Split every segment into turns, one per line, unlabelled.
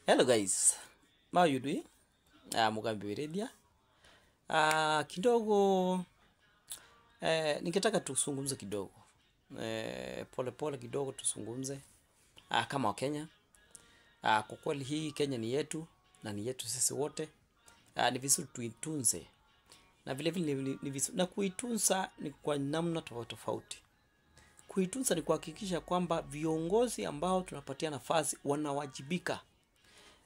Hello guys, how you doing? Mugambi Wiredia. Kidogo ningetaka tusungumze kidogo. Pole pole kidogo tusungumze. Kama wa Kenya. Kwa kweli hii Kenya ni yetu na ni yetu sisi wote. Ni vizuri tuitunze. Na vile vile ni vizuri na kuitunza ni kwa namna tofauti tofauti. Kuitunza ni kuhakikisha kwamba viongozi ambao tunapatia nafasi wanawajibika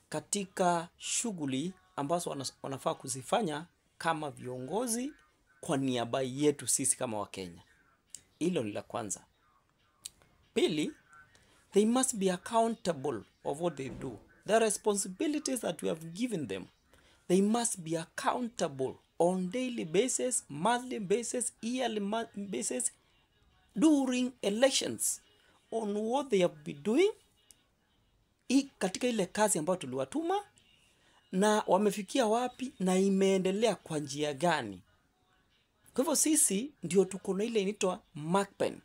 katika shughuli ambazo wanafaa kuzifanya kama viongozi kwa niaba yetu sisi kama Wakenya. Hilo ni la kwanza. Pili, they must be accountable of what they do. The responsibilities that we have given them, they must be accountable on daily basis, monthly basis, yearly basis, during elections on what they have been doing katika ile kazi ambayo tuliwatuma na wamefikia wapi na imeendelea kwa njia gani. Kwa hivyo sisi ndio tuko na ile inaitwa mark pen.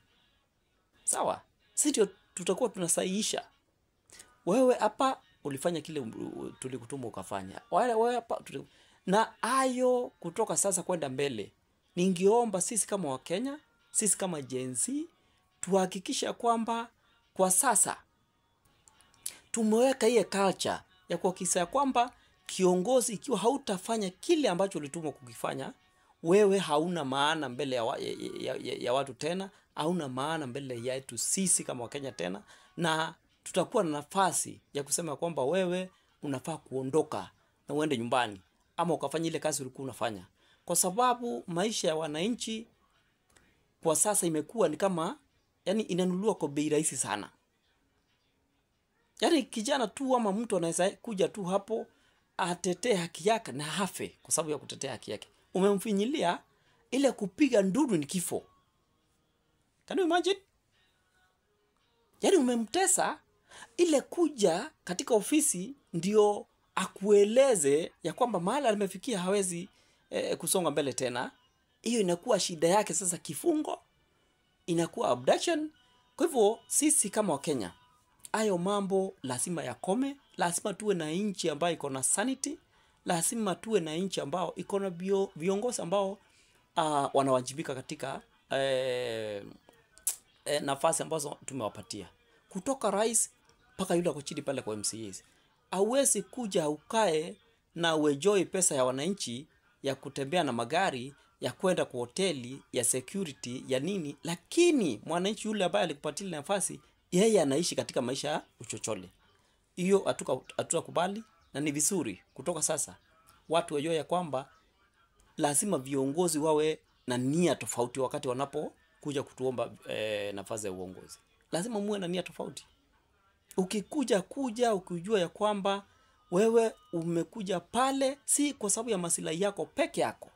Sawa? Sisi ndio tutakuwa tunasahihisha. Wewe hapa ulifanya kile tulikutuma ukafanya. Wewe hapa na hayo kutoka sasa kwenda mbele. Ningeomba sisi kama Wakenya, sisi kama Gen Z tuhakikisha kwamba kwa sasa tumeweka hiyo culture ya kuhakikisha kwamba kiongozi ikiwa hautafanya kile ambacho ulitumwa kukifanya, wewe hauna maana mbele ya watu tena, hauna maana mbele yetu sisi kama Wakenya tena, na tutakuwa na nafasi ya kusema kwamba wewe unafaa kuondoka na uende nyumbani ama ukafanya ile kazi ulikuwa unafanya. Kwa sababu maisha ya wananchi kwa sasa imekuwa ni kama inanunuliwa kwa bei rahisi sana. Kijana tu ama mtu anaweza kuja tu hapo atetee haki yake na hafe kwa sababu ya kutetea haki yake. Umemfinyilia, ile kupiga nduru ni kifo. Can you imagine? Umemtesa, ile kuja katika ofisi ndio akueleze ya kwamba mahali alimefikia hawezi kusonga mbele tena. Hiyo inakuwa shida yake sasa, kifungo, inakuwa abduction. Kwa hivyo sisi kama Wakenya, hayo mambo lazima yakome. Lazima tuwe na nchi ambayo iko na sanity. Lazima tuwe na nchi ambayo iko na viongozi ambao wanawajibika katika nafasi ambazo tumewapatia. Kutoka rais mpaka yule ako chini pale kwa MCAs. Hauwezi kuja ukae na uenjoy pesa ya wananchi ya kutembea na magari, ya kwenda kwa hoteli, ya security, ya nini, lakini mwananchi yule ambaye alikupatia nafasi yeye anaishi katika maisha ya uchochole. Hiyo hatutakubali, na ni vizuri kutoka sasa watu wajue ya kwamba lazima viongozi wawe na nia tofauti wakati wanapokuja kutuomba nafasi ya uongozi. Lazima muwe na nia tofauti. Ukijua ya kwamba wewe umekuja pale si kwa sababu ya maslahi yako peke yako.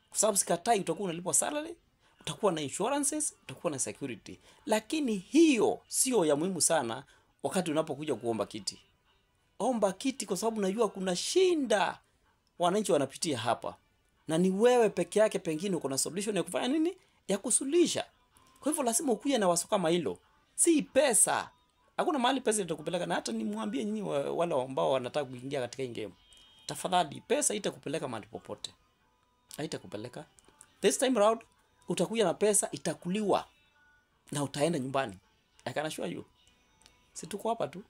Kwa sababu sikatai utakuwa unalipwa salary, utakuwa na insurances, utakuwa na security. Lakini hiyo sio ya muhimu sana wakati unapokuja kuomba kiti. Omba kiti kwa sababu unajua kuna shinda wananchi wanapitia hapa. Na ni wewe peke yake pengine uko na solution ya kufanya nini? Ya kusuluhisha. Kwa hivyo lazima ukuje na wazo kama hilo. Si pesa. Hakuna mahali pesa itakupeleka, na hata nimwambie nyinyi wale ambao wanataka kuingia katika hii game. Tafadhali pesa itakupeleka mahali popote. Haitakupeleka. This time round utakuja na pesa itakuliwa na utaenda nyumbani. I can assure you. Si tuko hapa tu.